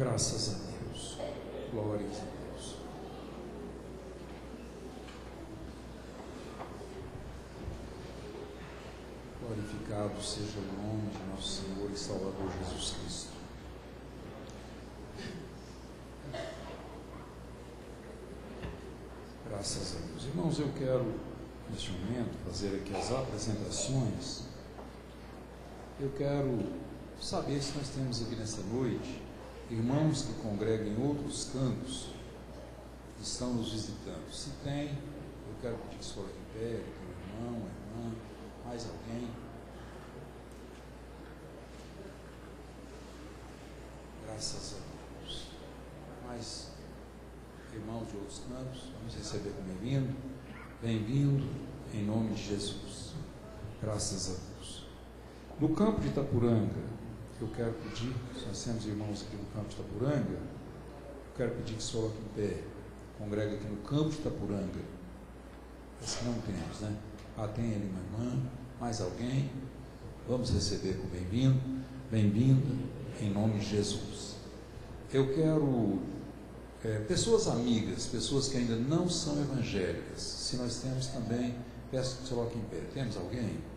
Graças a Deus. Glórias a Deus. Glorificado seja o nome de nosso Senhor e Salvador Jesus Cristo. Graças a Deus. Irmãos, eu quero, neste momento, fazer aqui as apresentações. Eu quero saber se nós temos aqui nesta noite irmãos que congregam em outros campos que estão nos visitando. Se tem, eu quero pedir que se coloque em pé, que um irmão, uma irmã, mais alguém. Graças a Deus. Mais irmãos de outros campos, vamos receber como bem-vindo. Bem-vindo em nome de Jesus. Graças a Deus. No campo de Itapuranga, eu quero pedir, se nós temos irmãos aqui no campo de Itapuranga, eu quero pedir que se coloque em pé, congrega aqui no campo de Itapuranga. Esse não temos, né? Tem ali uma irmã, mais alguém? Vamos receber com bem-vindo, bem-vinda, em nome de Jesus. Eu quero pessoas amigas, pessoas que ainda não são evangélicas. Se nós temos também, peço que se coloque em pé. Temos alguém?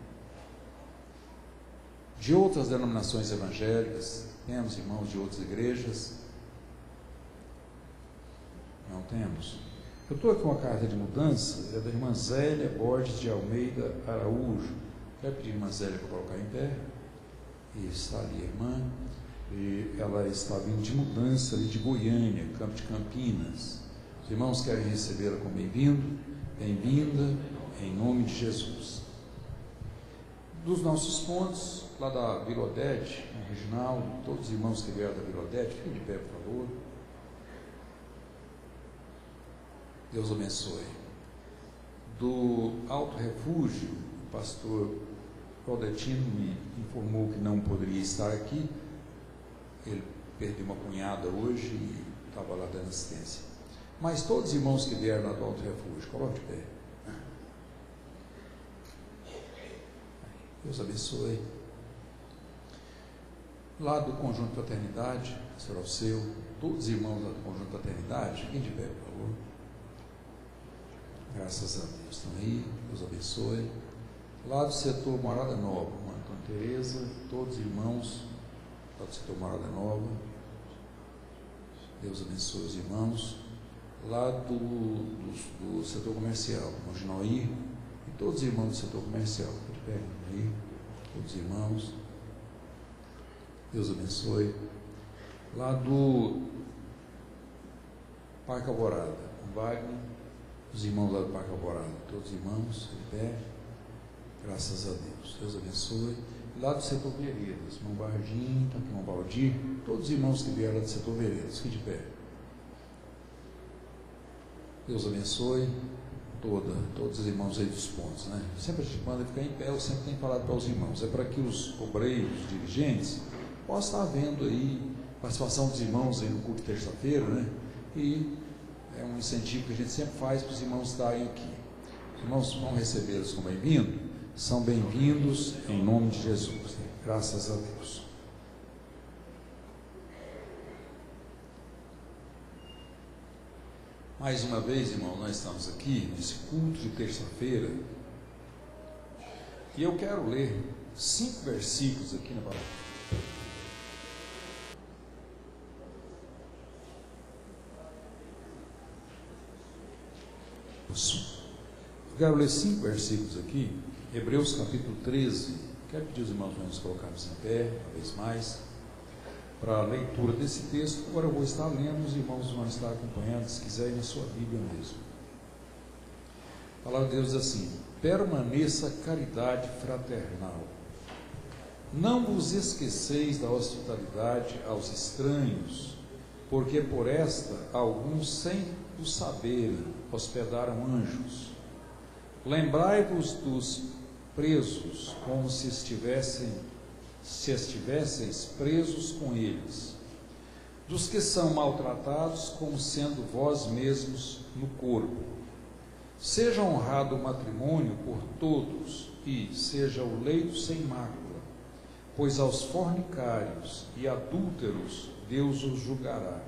De outras denominações evangélicas, temos irmãos de outras igrejas? Não temos? Eu estou aqui com uma carta de mudança, é da irmã Zélia Borges de Almeida Araújo. Quero pedir a irmã Zélia para colocar em pé. E está ali a irmã, e ela está vindo de mudança ali de Goiânia, Campo de Campinas. Os irmãos querem recebê-la como bem-vindo, bem-vinda, em nome de Jesus. Dos nossos pontos, lá da Vila Odete, no Regional, todos os irmãos que vieram da Vila Odete, fiquem de pé, por favor. Deus abençoe. Do Alto Refúgio, o pastor Claudetino me informou que não poderia estar aqui. Ele perdeu uma cunhada hoje e estava lá dando assistência. Mas todos os irmãos que vieram lá do Alto Refúgio, coloque de pé. Deus abençoe. Lá do Conjunto Fraternidade, será o seu, todos os irmãos lá do Conjunto Fraternidade, fiquem de pé, por favor. Graças a Deus. Estão aí, Deus abençoe. Lá do setor Morada Nova, Antônio Tereza, todos os irmãos lá do setor Morada Nova, Deus abençoe os irmãos. Lá do setor comercial, Moginoir, e todos os irmãos do setor comercial, de pé, aí, todos os irmãos, Deus abençoe. Lá do Parque Alvorada, Wagner, os irmãos lá do Parque Alvorada, todos os irmãos, de pé, graças a Deus, Deus abençoe. Lá do setor Veredas, irmão Bardinho, está aqui irmão Baldir, todos os irmãos que vieram lá do setor Veredas, fiquem de pé. Deus abençoe todos os irmãos aí dos pontos, né? Sempre a gente manda ficar em pé, eu sempre tenho falado para os irmãos, é para que os obreiros, os dirigentes, possam estar vendo aí participação dos irmãos aí no culto de terça-feira, né? E é um incentivo que a gente sempre faz para os irmãos estarem aqui. Os irmãos vão recebê-los como bem-vindos, são bem-vindos em nome de Jesus, né? Graças a Deus. Mais uma vez, irmão, nós estamos aqui nesse culto de terça-feira e eu quero ler 5 versículos aqui na palavra. Eu quero ler 5 versículos aqui, Hebreus capítulo 13. Quero pedir aos irmãos para nos colocarmos em pé, uma vez mais, para a leitura desse texto. Agora eu vou estar lendo, os irmãos vão estar acompanhando, se quiserem, na sua Bíblia mesmo. A palavra de Deus diz assim: permaneça a caridade fraternal. Não vos esqueceis da hospitalidade aos estranhos, porque por esta alguns, sem o saberem, hospedaram anjos. Lembrai-vos dos presos, como se estivesseis presos com eles, dos que são maltratados, como sendo vós mesmos no corpo. Seja honrado o matrimônio por todos, e seja o leito sem mácula, pois aos fornicários e adúlteros Deus os julgará.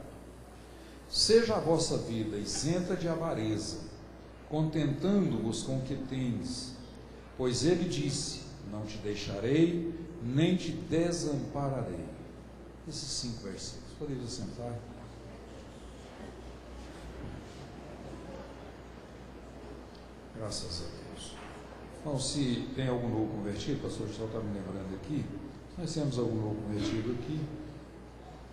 Seja a vossa vida isenta de avareza, contentando-vos com o que tendes, pois ele disse: não te deixarei, nem te desampararei. Esses 5 versículos. Podemos assentar? Graças a Deus. Então, se tem algum novo convertido, pastor, só está me lembrando aqui, nós temos algum novo convertido aqui,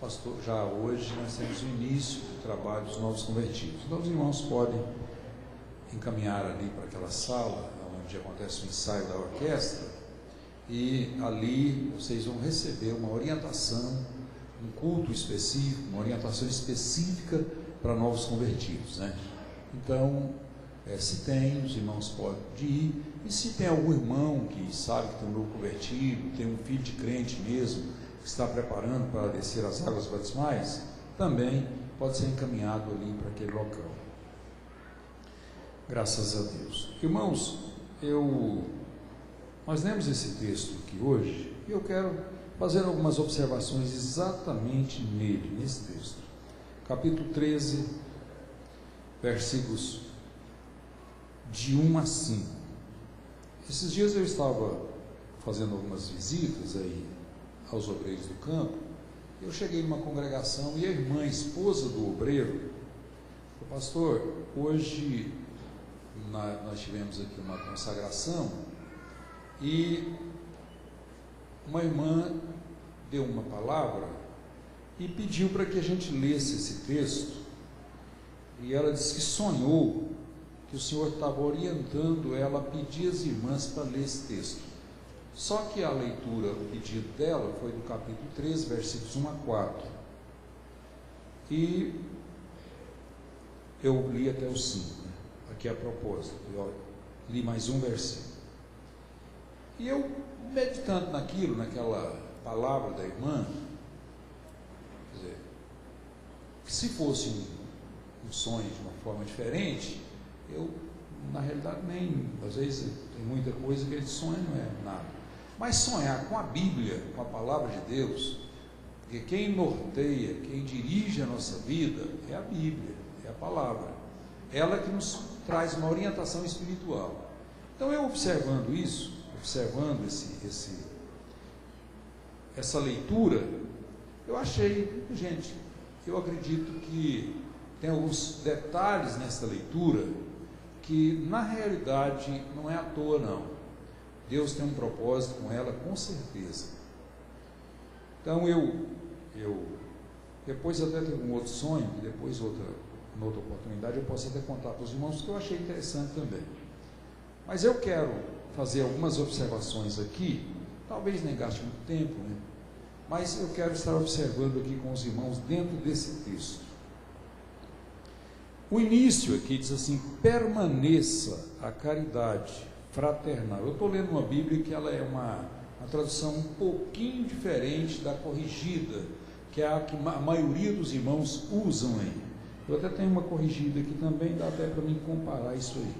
pastor, já hoje nós temos o início do trabalho dos novos convertidos. Então os irmãos podem encaminhar ali para aquela sala, onde acontece o ensaio da orquestra, e ali vocês vão receber uma orientação, um culto específico, uma orientação específica para novos convertidos, né? Então, se tem, os irmãos podem ir, e se tem algum irmão que sabe que tem um novo convertido, tem um filho de crente mesmo, que está preparando para descer as águas batismais, também pode ser encaminhado ali para aquele local. Graças a Deus. Irmãos, nós lemos esse texto aqui hoje, e eu quero fazer algumas observações exatamente nele, nesse texto. Capítulo 13, versículos de 1 a 5. Esses dias eu estava fazendo algumas visitas aí aos obreiros do campo. Eu cheguei numa congregação e a irmã, esposa do obreiro, falou: pastor, hoje nós tivemos aqui uma consagração e uma irmã deu uma palavra e pediu para que a gente lesse esse texto, e ela disse que sonhou que o Senhor estava orientando ela a pedir às irmãs para ler esse texto. Só que a leitura, o pedido dela foi do capítulo 13, versículos 1 a 4, e eu li até o 5, né? Aqui a propósito, eu li mais um versículo, e eu meditando naquela palavra da irmã, quer dizer, que se fosse um sonho de uma forma diferente, eu, na realidade, às vezes tem muita coisa que ele sonha, não é nada, mas sonhar com a Bíblia, com a palavra de Deus, porque quem norteia, quem dirige a nossa vida é a Bíblia, é a palavra, ela que nos traz uma orientação espiritual. Então, eu observando isso, observando essa leitura, eu achei, gente, eu acredito que tem alguns detalhes nessa leitura que na realidade não é à toa, não. Deus tem um propósito com ela, com certeza. Então eu depois até tenho um outro sonho, que depois em outra oportunidade eu posso até contar para os irmãos, que eu achei interessante também. Mas eu quero fazer algumas observações aqui, talvez nem gaste muito tempo, né? Mas eu quero estar observando aqui com os irmãos dentro desse texto. O início aqui diz assim: permaneça a caridade fraternal. Eu estou lendo uma Bíblia que ela é uma tradução um pouquinho diferente da corrigida, que é a que a maioria dos irmãos usam aí. Eu até tenho uma corrigida aqui também, dá até para mim comparar isso aí,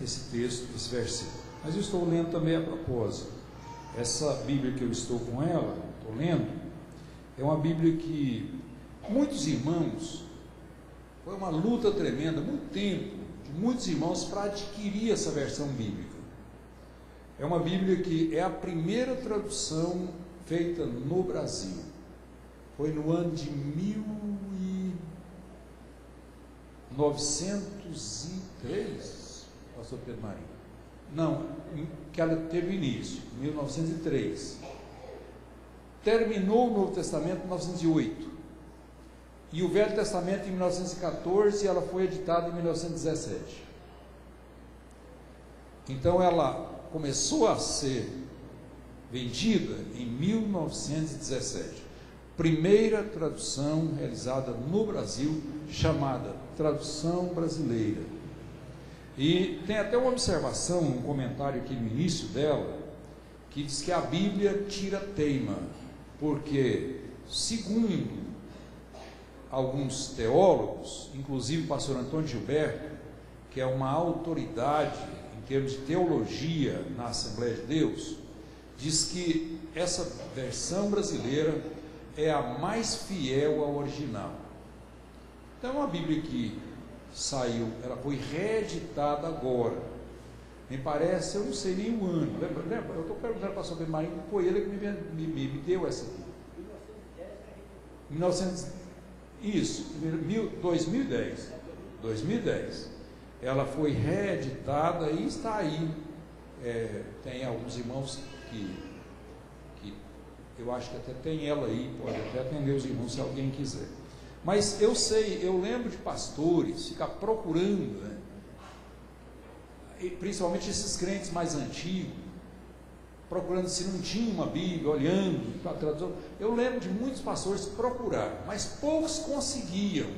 esse texto, esse versículo. Mas eu estou lendo também a propósito. Essa Bíblia que eu estou com ela, estou lendo, é uma Bíblia que muitos irmãos, foi uma luta tremenda, muito tempo, de muitos irmãos para adquirir essa versão bíblica. É uma Bíblia que é a primeira tradução feita no Brasil. Foi no ano de 1903, pastor Pedro Marinho. Não, que ela teve início, 1903. Terminou o Novo Testamento em 1908. E o Velho Testamento em 1914, e ela foi editada em 1917. Então ela começou a ser vendida em 1917. Primeira tradução realizada no Brasil, chamada Tradução Brasileira. E tem até uma observação, um comentário aqui no início dela, que diz que a Bíblia tira teima, porque, segundo alguns teólogos, inclusive o pastor Antônio Gilberto, que é uma autoridade em termos de teologia na Assembleia de Deus, diz que essa versão brasileira é a mais fiel ao original. Então é uma Bíblia que saiu, ela foi reeditada agora. Me parece, eu não sei nem o ano. Lembra? Eu estou perguntando para o pastor Marinho, foi ele que me deu essa aqui. 2010. Ela foi reeditada e está aí. Tem alguns irmãos que eu acho que até tem ela aí, pode até atender os irmãos se alguém quiser. Mas eu lembro de pastores ficar procurando, né? E principalmente esses crentes mais antigos, procurando se não tinha uma Bíblia, olhando para a tradução. Eu lembro de muitos pastores procurar, mas poucos conseguiam,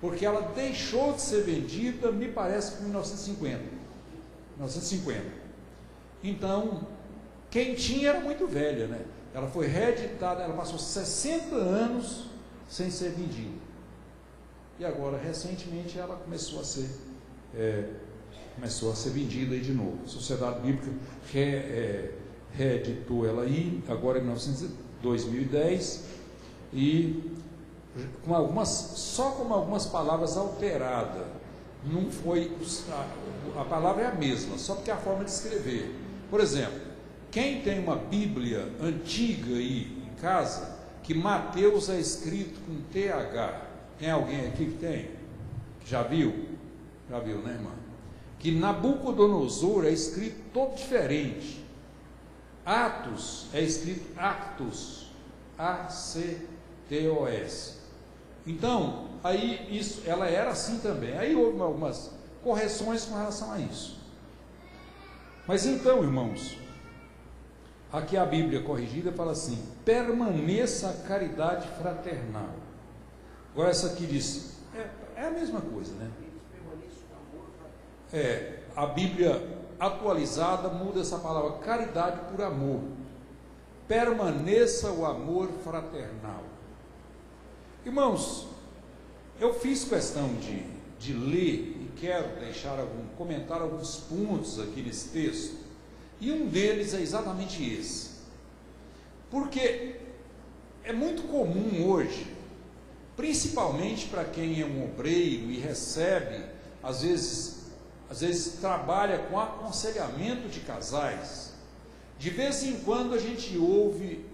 porque ela deixou de ser vendida, me parece, em 1950. Então, quem tinha era muito velha, né? Ela foi reeditada, ela passou 60 anos sem ser vendida. E agora, recentemente, ela começou a ser vendida aí de novo. A Sociedade Bíblica reeditou ela aí, agora em 2010, e só com algumas palavras alteradas. Não foi, a palavra é a mesma, só porque é a forma de escrever. Por exemplo, quem tem uma Bíblia antiga aí em casa, que Mateus é escrito com TH, tem alguém aqui que tem? Que já viu? Já viu, né, irmã? Que Nabucodonosor é escrito todo diferente. Atos é escrito Actos, A-C-T-O-S. Então, aí ela era assim também. Aí houve algumas correções com relação a isso. Mas então, irmãos, aqui a Bíblia corrigida fala assim: permaneça a caridade fraternal. Agora essa aqui diz, é a mesma coisa, né? A Bíblia atualizada muda essa palavra caridade por amor. Permaneça o amor fraternal. Irmãos, eu fiz questão de ler e quero comentar alguns pontos aqui nesse texto, e um deles é exatamente esse, porque é muito comum hoje, principalmente para quem é um obreiro e recebe, às vezes trabalha com aconselhamento de casais, de vez em quando a gente ouve,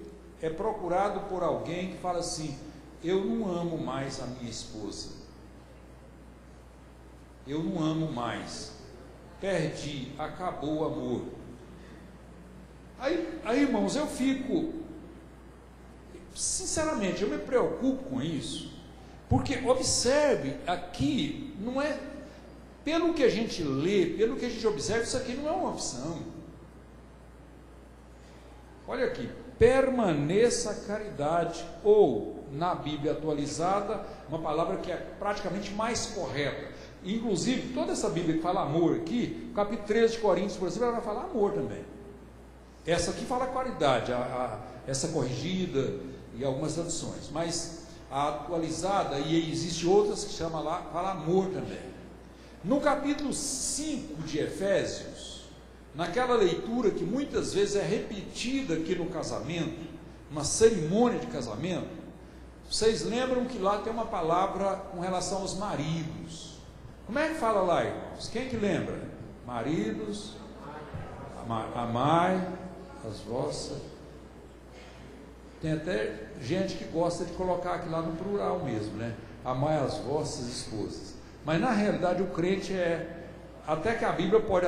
é procurado por alguém que fala assim: eu não amo mais a minha esposa, eu não amo mais, perdi, acabou o amor. Aí irmãos, eu fico, sinceramente, eu me preocupo com isso, porque observe, aqui não é, pelo que a gente lê, pelo que a gente observa, isso aqui não é uma opção. Olha aqui, permaneça a caridade, ou na Bíblia atualizada, uma palavra que é praticamente mais correta. Inclusive, toda essa Bíblia que fala amor aqui, o capítulo 13 de Coríntios, por exemplo, ela vai falar amor também. Essa aqui fala caridade, essa corrigida e algumas traduções, mas a atualizada, e existe outras que fala amor também. No capítulo 5 de Efésios, naquela leitura que muitas vezes é repetida aqui no casamento, uma cerimônia de casamento, vocês lembram que lá tem uma palavra com relação aos maridos. Como é que fala lá, irmãos? Quem que lembra? Maridos, amai as vossas. Tem até gente que gosta de colocar aqui lá no plural mesmo, né? Amai as vossas esposas. Mas na realidade o crente até que a Bíblia pode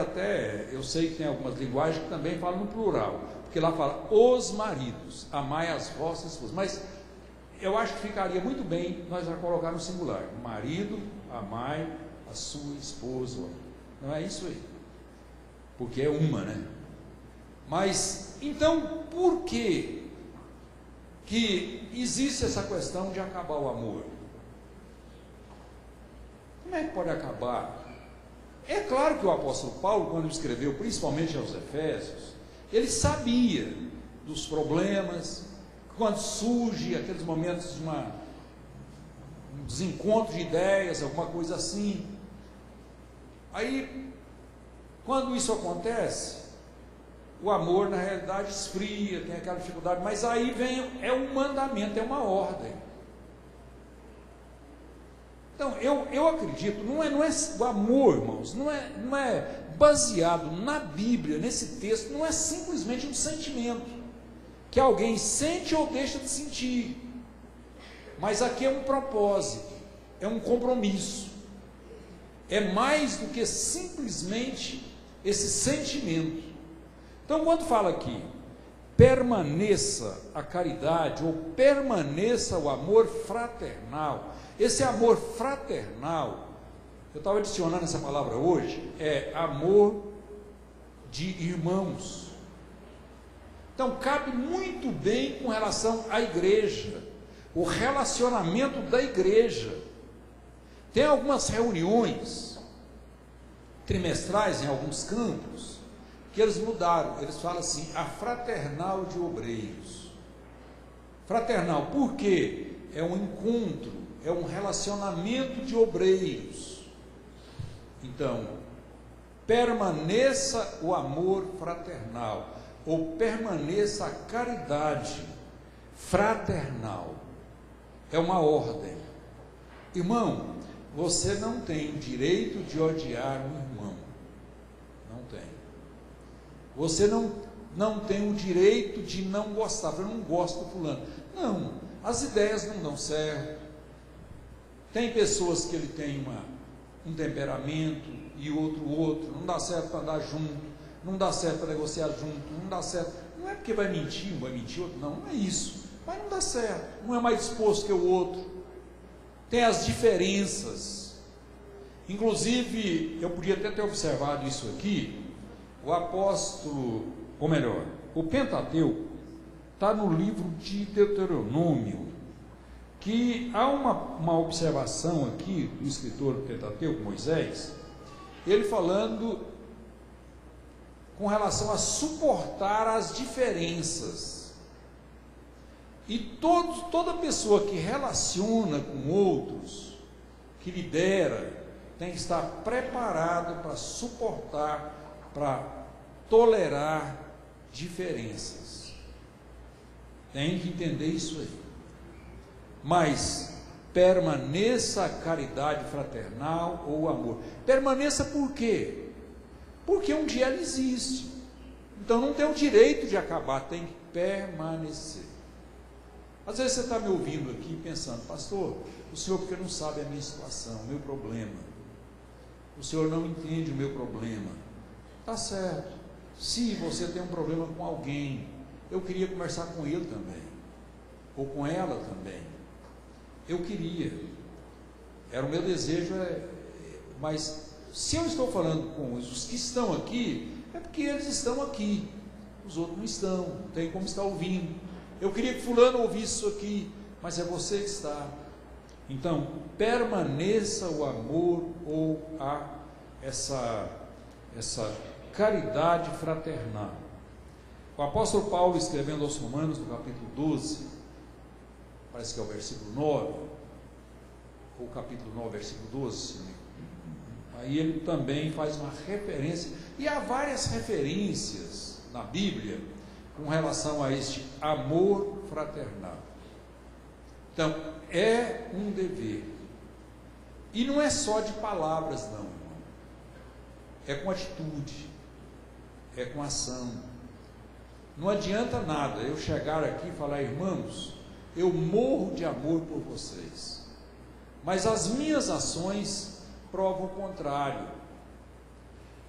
eu sei que tem algumas linguagens que também falam no plural, porque lá fala os maridos, amai as vossas esposas, mas eu acho que ficaria muito bem nós já colocar no singular: marido, amai a sua esposa. Não é isso aí, porque é uma, né? Mas então, por que existe essa questão de acabar o amor? Como é que pode acabar? É claro que o apóstolo Paulo, quando escreveu principalmente aos Efésios, ele sabia dos problemas, quando surge aqueles momentos de um desencontro de ideias, alguma coisa assim. Aí, quando isso acontece, o amor na realidade esfria, tem aquela dificuldade, mas aí vem, é um mandamento, é uma ordem. Então, eu acredito, não é o amor, irmãos, não é baseado na Bíblia, nesse texto, não é simplesmente um sentimento, que alguém sente ou deixa de sentir, mas aqui é um propósito, é um compromisso, é mais do que simplesmente esse sentimento. Então, quando fala aqui, permaneça a caridade, ou permaneça o amor fraternal, esse amor fraternal, eu estava adicionando essa palavra hoje, é amor de irmãos. Então, cabe muito bem com relação à igreja, o relacionamento da igreja. Tem algumas reuniões trimestrais em alguns campos, que eles mudaram, eles falam assim, a fraternal de obreiros. Fraternal, por quê? É um encontro, é um relacionamento de obreiros. Então, permaneça o amor fraternal, ou permaneça a caridade fraternal. É uma ordem. Irmão, você não tem o direito de odiar um irmão. Não tem. Você não tem o direito de não gostar. Eu não gosto do fulano. Não, as ideias não dão certo. Tem pessoas que ele tem um temperamento e outro. Não dá certo para andar junto, não dá certo para negociar junto, não dá certo. Não é porque vai mentir, um vai mentir, outro não é isso. Mas não dá certo. Um é mais disposto que o outro. Tem as diferenças. Inclusive, eu podia até ter observado isso aqui. O apóstolo, ou melhor, o Pentateuco está no livro de Deuteronômio, que há uma observação aqui do escritor do Pentateuco, Moisés, ele falando com relação a suportar as diferenças. E toda pessoa que relaciona com outros, que lidera, tem que estar preparado para suportar, para tolerar diferenças. Tem que entender isso aí. Mas permaneça a caridade fraternal ou amor. Permaneça por quê? Porque um dia ela existe. Então não tem o direito de acabar, tem que permanecer. Às vezes você está me ouvindo aqui pensando, pastor, o senhor porque não sabe a minha situação, o meu problema. O senhor não entende o meu problema. Está certo. Se você tem um problema com alguém, eu queria conversar com ele também, ou com ela também. Eu queria, era o meu desejo, mas se eu estou falando com os que estão aqui, é porque eles estão aqui, os outros não estão, não tem como estar ouvindo. Eu queria que fulano ouvisse isso aqui, mas é você que está. Então, permaneça o amor ou essa caridade fraternal. O apóstolo Paulo, escrevendo aos Romanos, no capítulo 12, parece que é o versículo 9, ou capítulo 9, versículo 12, aí ele também faz uma referência, e há várias referências na Bíblia com relação a este amor fraternal. Então, é um dever, e não é só de palavras não, irmão, é com atitude, é com ação. Não adianta nada eu chegar aqui e falar, irmãos, eu morro de amor por vocês, mas as minhas ações provam o contrário.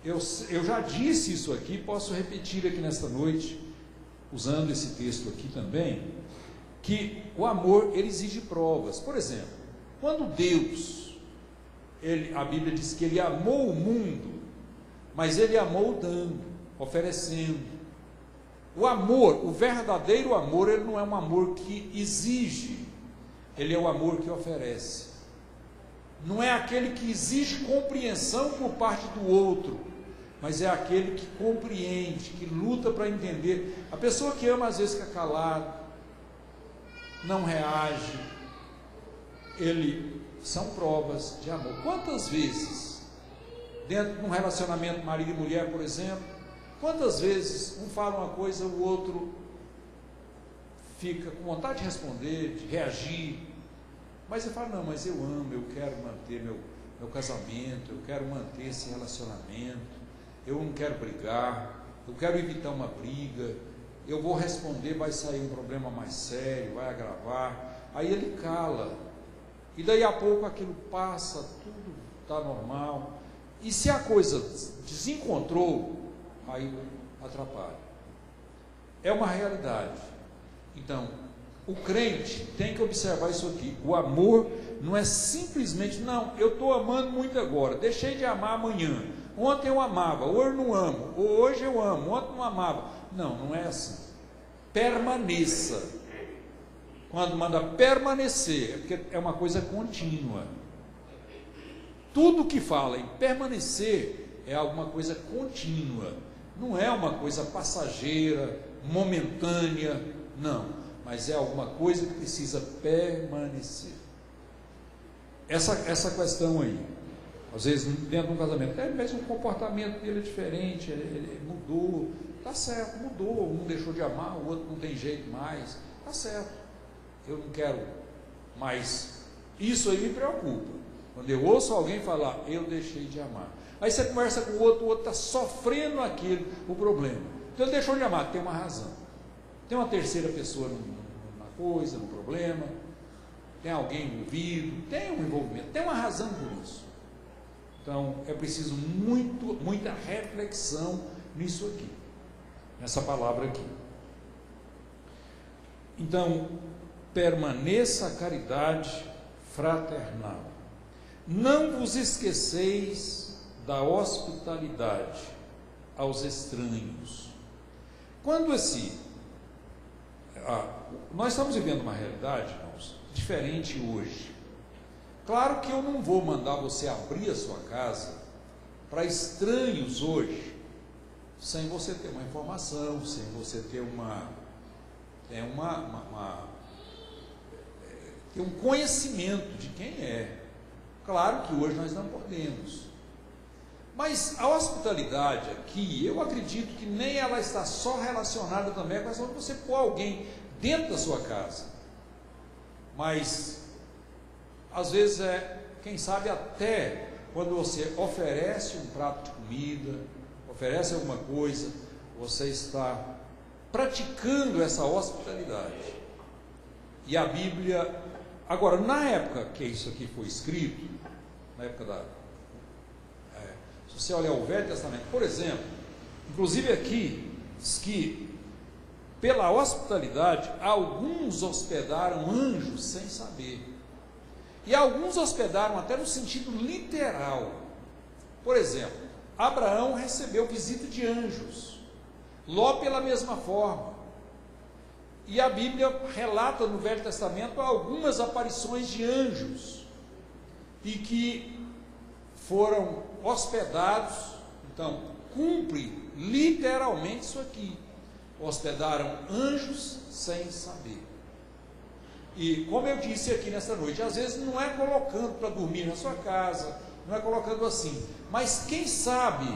Eu já disse isso aqui, posso repetir aqui nesta noite, usando esse texto aqui também, que o amor, ele exige provas. Por exemplo, quando Deus, a Bíblia diz que ele amou o mundo, mas ele amou dando, oferecendo. O amor, o verdadeiro amor, ele não é um amor que exige, ele é o amor que oferece. Não é aquele que exige compreensão por parte do outro, mas é aquele que compreende, que luta para entender. A pessoa que ama às vezes fica calado, não reage, são provas de amor. Quantas vezes, dentro de um relacionamento marido e mulher, por exemplo, Quantas vezes um fala uma coisa, o outro fica com vontade de responder, de reagir, mas ele fala, não, mas eu amo, eu quero manter meu casamento, eu quero manter esse relacionamento, eu não quero brigar, eu quero evitar uma briga, eu vou responder, vai sair um problema mais sério, vai agravar, aí ele cala, e daí a pouco aquilo passa, tudo está normal, e se a coisa desencontrou, aí atrapalha. É uma realidade. Então, o crente tem que observar isso aqui. O amor não é simplesmente, não, eu estou amando muito agora, deixei de amar amanhã. Ontem eu amava, hoje não amo. Hoje eu amo, ontem não amava. Não, não é assim. Permaneça. Quando manda permanecer, é porque é uma coisa contínua. Tudo que fala em permanecer é alguma coisa contínua. Não é uma coisa passageira, momentânea, não. Mas é alguma coisa que precisa permanecer. Essa questão aí, às vezes dentro de um casamento, mas o comportamento dele é diferente, ele mudou, tá certo, mudou, um deixou de amar, o outro não tem jeito mais, tá certo, eu não quero mais, isso aí me preocupa, quando eu ouço alguém falar, eu deixei de amar, aí você conversa com o outro está sofrendo aquilo, o problema, então ele deixou de amar, tem uma razão, tem uma terceira pessoa na coisa, no problema, tem alguém envolvido, tem um envolvimento, tem uma razão por isso. Então, é preciso muita reflexão nisso aqui, nessa palavra aqui. Então, permaneça a caridade fraternal. Não vos esqueceis da hospitalidade aos estranhos. Quando nós estamos vivendo uma realidade, irmãos, diferente hoje. Claro que eu não vou mandar você abrir a sua casa para estranhos hoje, sem você ter uma informação, sem você ter ter um conhecimento de quem é. Claro que hoje nós não podemos. Mas a hospitalidade aqui, eu acredito que nem ela está só relacionada também com a questão de você pôr alguém dentro da sua casa. Mas, às vezes quem sabe até quando você oferece um prato de comida, oferece alguma coisa, você está praticando essa hospitalidade. E a Bíblia, agora, na época que isso aqui foi escrito, na época se você olhar o Velho Testamento, por exemplo, inclusive aqui, diz que pela hospitalidade, alguns hospedaram anjos sem saber. E alguns hospedaram até no sentido literal. Por exemplo, Abraão recebeu visita de anjos. Ló pela mesma forma. E a Bíblia relata no Velho Testamento algumas aparições de anjos. E que foram hospedados. Então, cumpre literalmente isso aqui. Hospedaram anjos sem saber. E como eu disse aqui nesta noite, às vezes não é colocando para dormir na sua casa, não é colocando assim, mas quem sabe,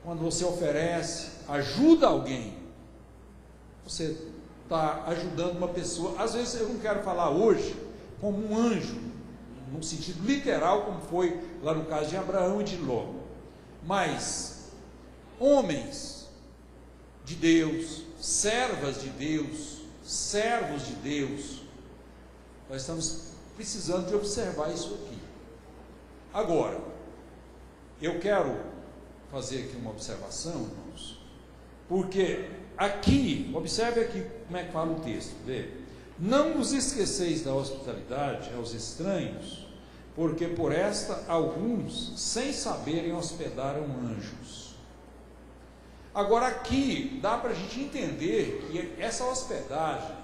quando você oferece, ajuda alguém, você está ajudando uma pessoa. Às vezes eu não quero falar hoje como um anjo, num sentido literal, como foi lá no caso de Abraão e de Ló, mas homens de Deus, servas de Deus, servos de Deus, nós estamos precisando de observar isso aqui. Agora, eu quero fazer aqui uma observação, irmãos, porque aqui, observe aqui como é que fala o texto, vê? Não vos esqueceis da hospitalidade aos estranhos, porque por esta alguns, sem saberem, hospedaram anjos. Agora aqui, dá para a gente entender que essa hospedagem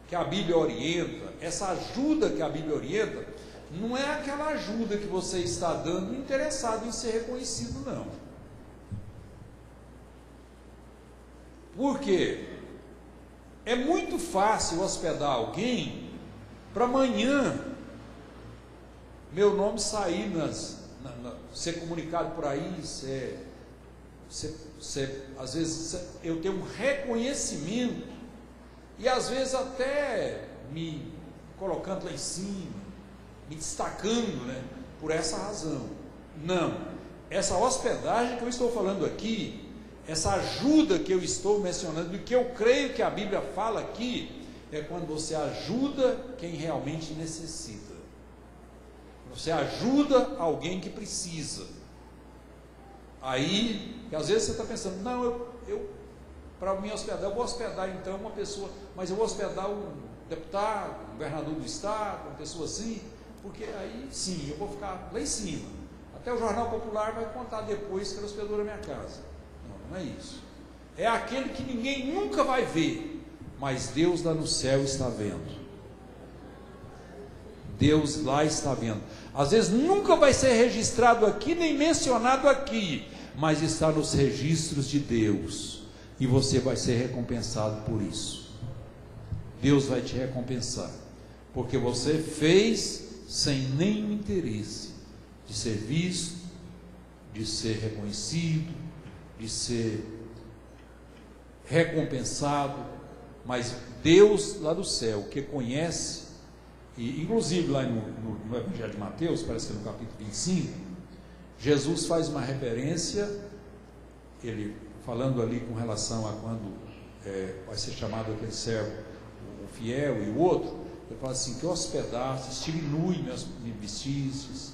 que a Bíblia orienta, essa ajuda que a Bíblia orienta, não é aquela ajuda que você está dando interessado em ser reconhecido, não. Por quê? É muito fácil hospedar alguém para amanhã meu nome sair, ser comunicado por aí, às vezes eu tenho um reconhecimento e às vezes até me colocando lá em cima, me destacando, né, por essa razão. Não, essa hospedagem que eu estou falando aqui, essa ajuda que eu estou mencionando, e que eu creio que a Bíblia fala aqui, é quando você ajuda quem realmente necessita. Você ajuda alguém que precisa. Aí, que às vezes você está pensando, não, para me hospedar, eu vou hospedar então uma pessoa, mas eu vou hospedar um deputado, um governador do estado, uma pessoa assim, porque aí sim, eu vou ficar lá em cima. Até o Jornal Popular vai contar depois que ele hospedou na minha casa. Não, não é isso. É aquele que ninguém nunca vai ver, mas Deus lá no céu está vendo. Deus lá está vendo. Às vezes nunca vai ser registrado aqui, nem mencionado aqui, mas está nos registros de Deus, e você vai ser recompensado por isso. Deus vai te recompensar, porque você fez sem nenhum interesse de ser visto, de ser reconhecido, de ser recompensado, mas Deus lá do céu, que conhece, e inclusive lá no Evangelho de Mateus, parece que é no capítulo 25, Jesus faz uma referência, ele falando ali com relação a quando vai ser chamado aquele servo, o fiel e o outro, ele fala assim, que hospedaste, estive nu e me vestistes.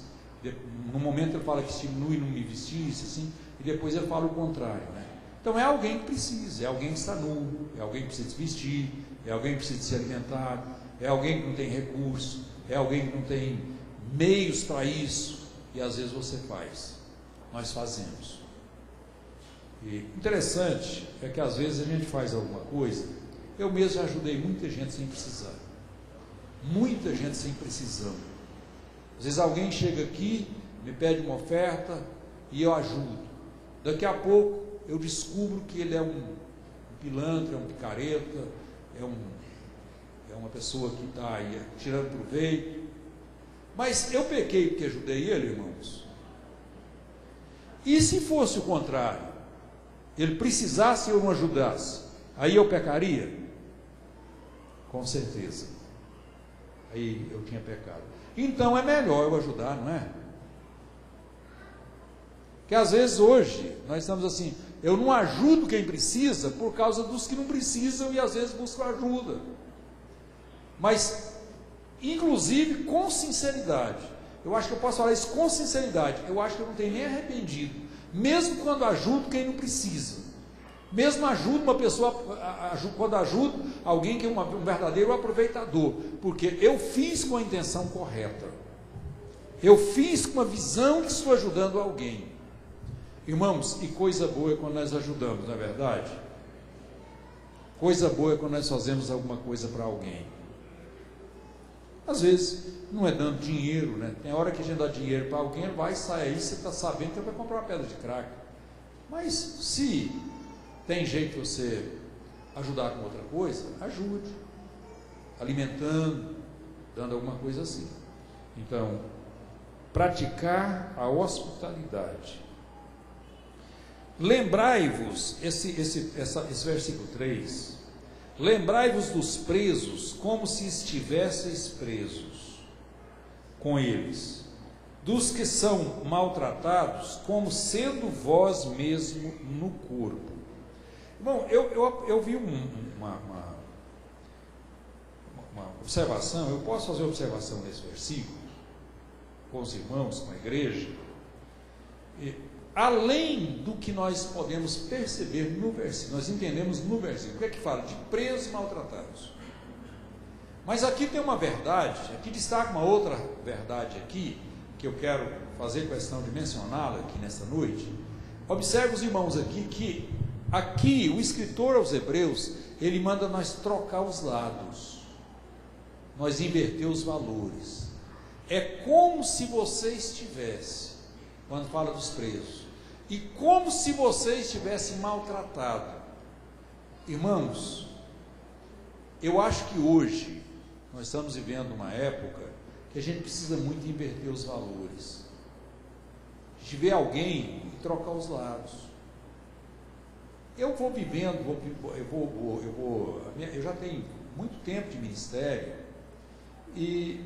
No momento ele fala que estive nu e não me vestiste, assim, e depois ele fala o contrário, né? Então é alguém que precisa, é alguém que está nu, é alguém que precisa se vestir, é alguém que precisa ser alimentado, é alguém que não tem recurso, é alguém que não tem meios para isso, e às vezes você faz, nós fazemos. E interessante é que às vezes a gente faz alguma coisa, eu mesmo já ajudei muita gente sem precisar, muita gente sem precisão. Às vezes alguém chega aqui, me pede uma oferta e eu ajudo, daqui a pouco eu descubro que ele é um pilantra, é um picareta, é uma pessoa que está aí tirando proveito, mas eu pequei porque ajudei ele, irmãos. E se fosse o contrário, ele precisasse e eu não ajudasse, aí eu pecaria? Com certeza, aí eu tinha pecado. Então é melhor eu ajudar, não é? Porque às vezes hoje nós estamos assim, eu não ajudo quem precisa por causa dos que não precisam e às vezes busco ajuda. Mas, inclusive com sinceridade, eu acho que eu posso falar isso com sinceridade, eu acho que eu não tenho nem arrependido, mesmo quando ajudo quem não precisa, mesmo ajudo uma pessoa, quando ajudo alguém que é um verdadeiro aproveitador, porque eu fiz com a intenção correta, eu fiz com a visão que estou ajudando alguém. Irmãos, e coisa boa é quando nós ajudamos, não é verdade? Coisa boa é quando nós fazemos alguma coisa para alguém. Às vezes não é dando dinheiro, né? Tem hora que a gente dá dinheiro para alguém, ele vai sair aí, você está sabendo que ele vai comprar uma pedra de crack. Mas se tem jeito de você ajudar com outra coisa, ajude, alimentando, dando alguma coisa assim. Então, praticar a hospitalidade. Lembrai-vos, esse versículo 3, lembrai-vos dos presos como se estivesseis presos com eles, dos que são maltratados como sendo vós mesmo no corpo. Bom, eu vi uma observação, eu posso fazer observação nesse versículo, com os irmãos, com a igreja, além do que nós podemos perceber no versículo, nós entendemos no versículo, o que é que fala? De presos e maltratados. Mas aqui tem uma verdade, aqui destaca uma outra verdade aqui, que eu quero fazer questão de mencioná-la aqui nesta noite. Observe os irmãos aqui, que aqui o escritor aos Hebreus, ele manda nós trocar os lados, nós inverter os valores. É como se você estivesse, quando fala dos presos, e como se você estivesse maltratado. Irmãos, eu acho que hoje nós estamos vivendo uma época que a gente precisa muito inverter os valores. A gente vê alguém e trocar os lados. eu vou vivendo, eu já tenho muito tempo de ministério, e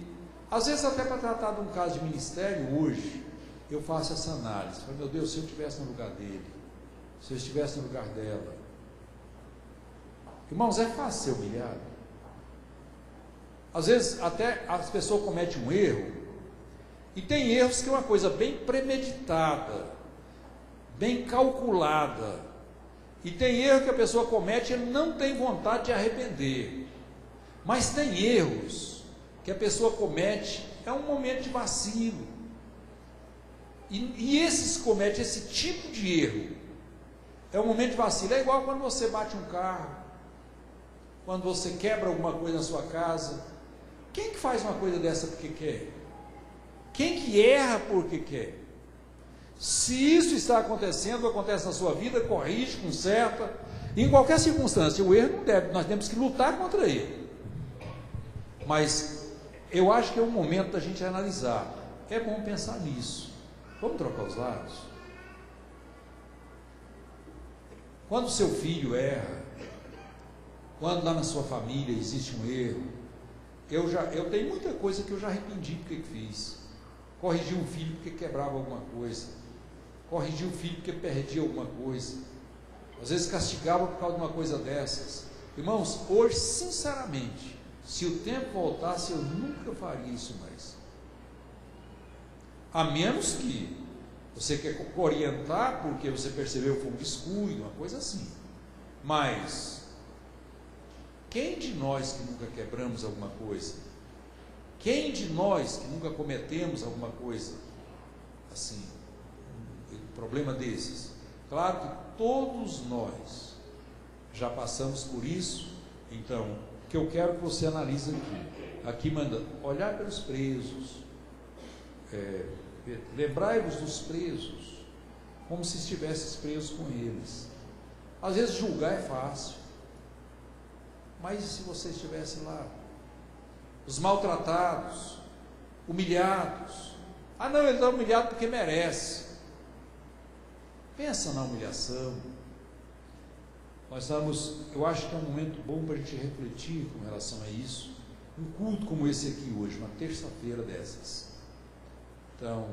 às vezes até para tratar de um caso de ministério hoje, eu faço essa análise, falo, meu Deus, se eu estivesse no lugar dele, se eu estivesse no lugar dela, irmãos, é fácil ser humilhado. Às vezes até as pessoas cometem um erro, e tem erros que é uma coisa bem premeditada, bem calculada, e tem erro que a pessoa comete e ele não tem vontade de arrepender, mas tem erros que a pessoa comete, é um momento de vacilo, e esses cometem esse tipo de erro, é um momento de vacilo. É igual quando você bate um carro, quando você quebra alguma coisa na sua casa. Quem que faz uma coisa dessa porque quer? Quem que erra porque quer? Se isso está acontecendo, acontece na sua vida, corrige, conserta. Em qualquer circunstância, o erro não deve, nós temos que lutar contra ele. Mas eu acho que é um momento da gente analisar. É bom pensar nisso. Vamos trocar os lados? Quando o seu filho erra, quando lá na sua família existe um erro, eu tenho muita coisa que eu já arrependi porque fiz. Corrigi um filho porque quebrava alguma coisa, corrigi um filho porque perdia alguma coisa, às vezes castigava por causa de uma coisa dessas. Irmãos, hoje, sinceramente, se o tempo voltasse, eu nunca faria isso mais. A menos que você quer orientar porque você percebeu que foi um descuido, uma coisa assim. Mas quem de nós que nunca quebramos alguma coisa? Quem de nós que nunca cometemos alguma coisa assim, um problema desses? Claro que todos nós já passamos por isso. Então, o que eu quero que você analise aqui manda olhar pelos presos, lembrai-vos dos presos, como se estivesses presos com eles. Às vezes julgar é fácil, mas e se você estivesse lá? Os maltratados, humilhados. Ah não, ele está humilhado porque merece. Pensa na humilhação. Eu acho que é um momento bom para a gente refletir com relação a isso. Um culto como esse aqui hoje, uma terça-feira dessas. Então,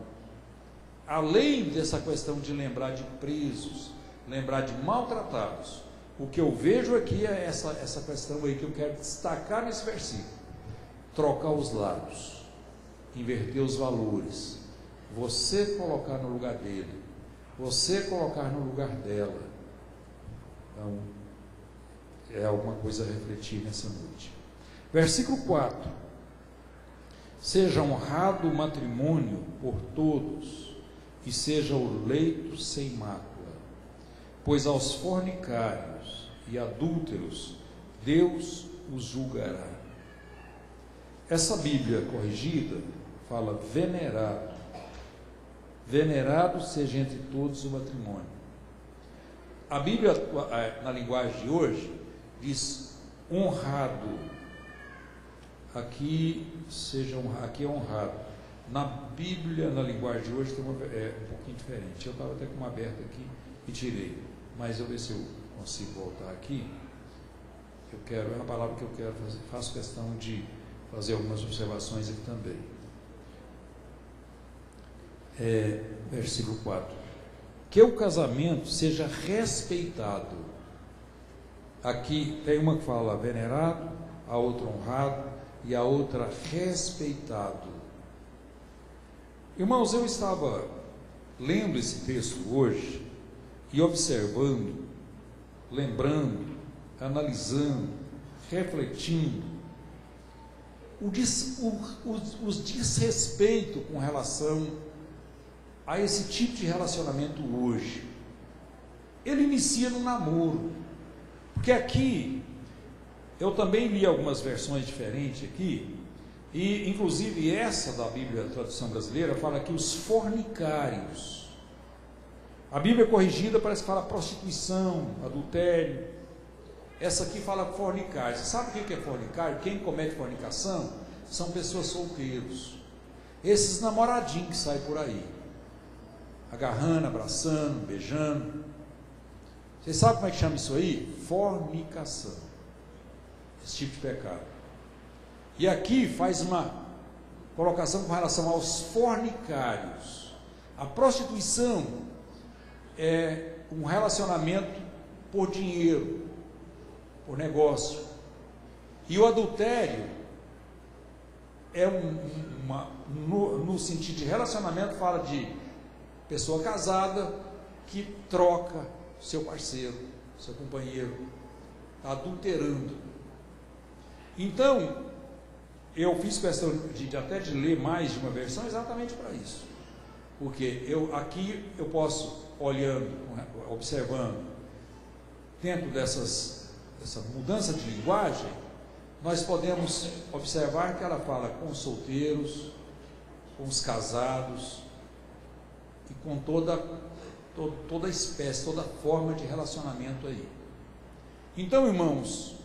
além dessa questão de lembrar de presos, lembrar de maltratados, o que eu vejo aqui é essa questão aí que eu quero destacar nesse versículo. Trocar os lados, inverter os valores, você colocar no lugar dele, você colocar no lugar dela. Então, é alguma coisa a refletir nessa noite. Versículo 4: seja honrado o matrimônio por todos, e seja o leito sem mácula, pois aos fornicários e adúlteros Deus os julgará. Essa Bíblia corrigida fala venerado. Venerado seja entre todos o matrimônio. A Bíblia, na linguagem de hoje, diz honrado. Aqui é honrado. Na Bíblia, na linguagem de hoje, tem um pouquinho diferente. Eu estava até com uma aberta aqui e tirei, mas eu vou ver se eu consigo voltar aqui. É uma palavra que eu quero fazer. Faço questão de fazer algumas observações aqui também. Versículo 4: que o casamento seja respeitado. Aqui tem uma que fala venerado, a outra honrado e a outra respeitado. Irmãos, eu estava lendo esse texto hoje e observando, lembrando, analisando, refletindo os desrespeito com relação a esse tipo de relacionamento hoje. Ele inicia no namoro, porque aqui eu também li algumas versões diferentes aqui, e inclusive essa da Bíblia, tradução brasileira, fala aqui os fornicários. A Bíblia corrigida parece que fala prostituição, adultério. Essa aqui fala fornicário. Você sabe o que é fornicário? Quem comete fornicação são pessoas solteiros, esses namoradinhos que saem por aí, agarrando, abraçando, beijando. Vocês sabem como é que chama isso aí? Fornicação. Esse tipo de pecado. E aqui faz uma colocação com relação aos fornicários. A prostituição é um relacionamento por dinheiro, por negócio. E o adultério é no sentido de relacionamento, fala de pessoa casada que troca seu parceiro, seu companheiro, está adulterando. Então, eu fiz questão até de ler mais de uma versão exatamente para isso. Porque aqui eu posso, olhando, observando, dentro dessa mudança de linguagem, nós podemos observar que ela fala com os solteiros, com os casados e com toda espécie, toda forma de relacionamento aí. Então, irmãos,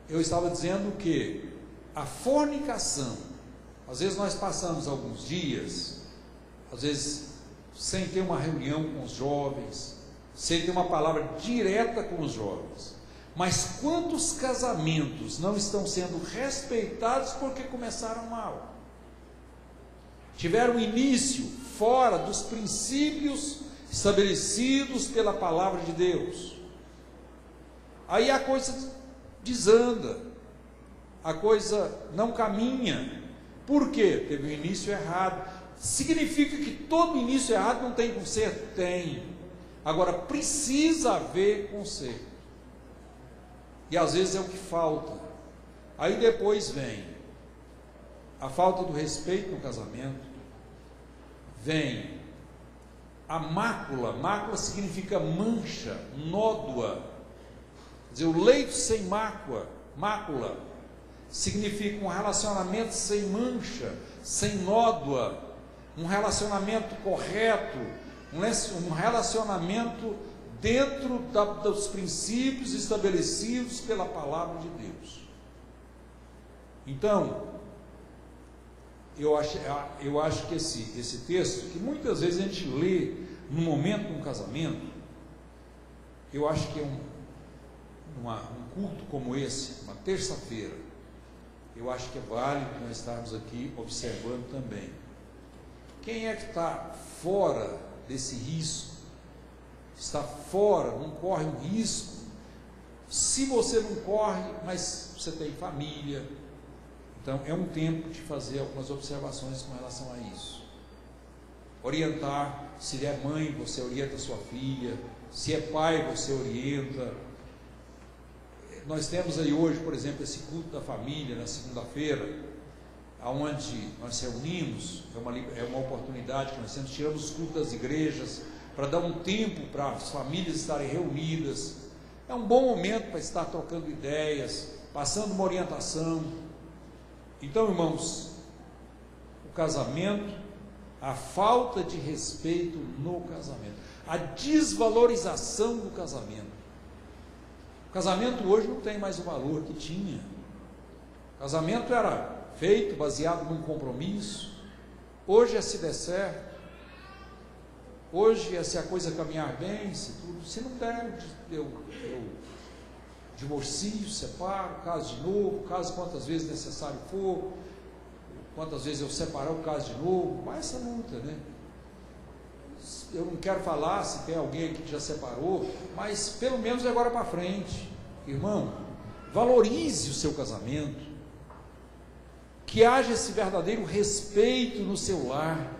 eu estava dizendo que a fornicação, às vezes nós passamos alguns dias, às vezes sem ter uma reunião com os jovens, sem ter uma palavra direta com os jovens, mas quantos casamentos não estão sendo respeitados porque começaram mal? Tiveram início fora dos princípios estabelecidos pela palavra de Deus. Aí a coisa desanda, a coisa não caminha. Por quê? Teve um início errado. Significa que todo início errado não tem conserto? Tem. Agora precisa haver conserto. E às vezes é o que falta. Aí depois vem a falta do respeito no casamento, vem a mácula. Mácula significa mancha, nódoa. Quer dizer, o leito sem mácula significa um relacionamento sem mancha, sem nódoa, um relacionamento correto, um relacionamento dentro dos princípios estabelecidos pela palavra de Deus. Então, eu acho que esse texto, que muitas vezes a gente lê no momento de um casamento, eu acho que um culto como esse, uma terça-feira, eu acho que é válido nós estarmos aqui observando também. Quem é que está fora desse risco? Está fora, não corre um risco? Se você não corre, mas você tem família, então é um tempo de fazer algumas observações com relação a isso. Orientar, se é mãe, você orienta a sua filha, se é pai, você orienta. Nós temos aí hoje, por exemplo, esse culto da família, na segunda-feira, onde nós reunimos, é uma oportunidade que nós temos, tiramos os cultos das igrejas, para dar um tempo para as famílias estarem reunidas. É um bom momento para estar trocando ideias, passando uma orientação. Então, irmãos, o casamento, a falta de respeito no casamento, a desvalorização do casamento. O casamento hoje não tem mais o valor que tinha. O casamento era feito baseado num compromisso. Hoje é se der certo. Hoje é se a coisa caminhar bem, se não der, eu divorcio, separo, caso de novo, caso quantas vezes necessário for, quantas vezes eu separar o caso de novo, vai essa luta, né? Eu não quero falar se tem alguém aqui que já separou, mas pelo menos agora para frente, irmão, valorize o seu casamento, que haja esse verdadeiro respeito no seu lar.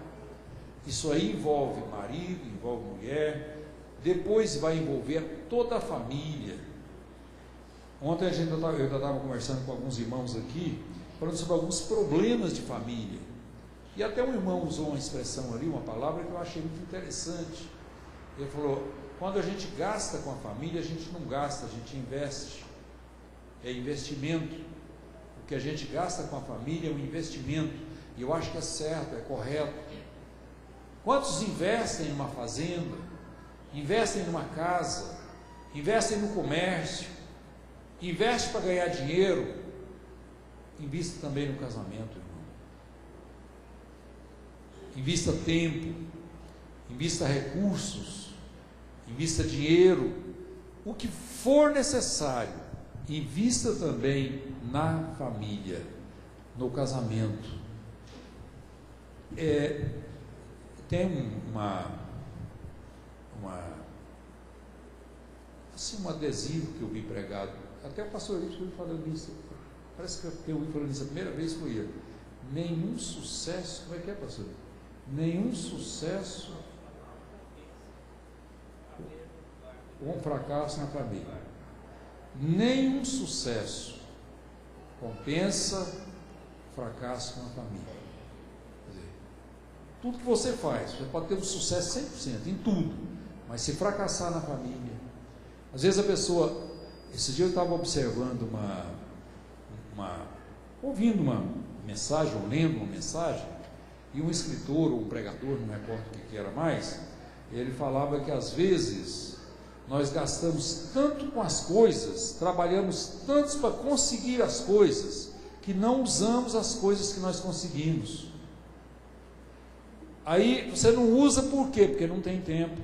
Isso aí envolve marido, envolve mulher, depois vai envolver toda a família. Ontem eu estava conversando com alguns irmãos aqui, falando sobre alguns problemas de família. E até um irmão usou uma expressão ali, uma palavra que eu achei muito interessante. Ele falou: quando a gente gasta com a família, a gente não gasta, a gente investe. É investimento. O que a gente gasta com a família é um investimento. E eu acho que é certo, é correto. Quantos investem em uma fazenda, investem numa casa, investem no comércio, investe para ganhar dinheiro? Invista também no casamento, irmão. Invista tempo, invista recursos, invista dinheiro, o que for necessário, invista também na família, no casamento. Tem um adesivo que eu vi pregado, até o pastor Lito foi falando isso, parece que eu vi falando isso a primeira vez, foi ele. Nenhum sucesso, como é que é, pastor? Nenhum sucesso ou um fracasso na família. Nenhum sucesso compensa fracasso na família. Quer dizer, tudo que você faz, você pode ter um sucesso 100% em tudo, mas se fracassar na família, às vezes a pessoa, esse dia eu estava observando ouvindo uma mensagem, ou lendo uma mensagem, e um escritor ou um pregador, não me recordo o que era mais, ele falava que às vezes nós gastamos tanto com as coisas, trabalhamos tanto para conseguir as coisas, que não usamos as coisas que nós conseguimos. Aí você não usa por quê? Porque não tem tempo.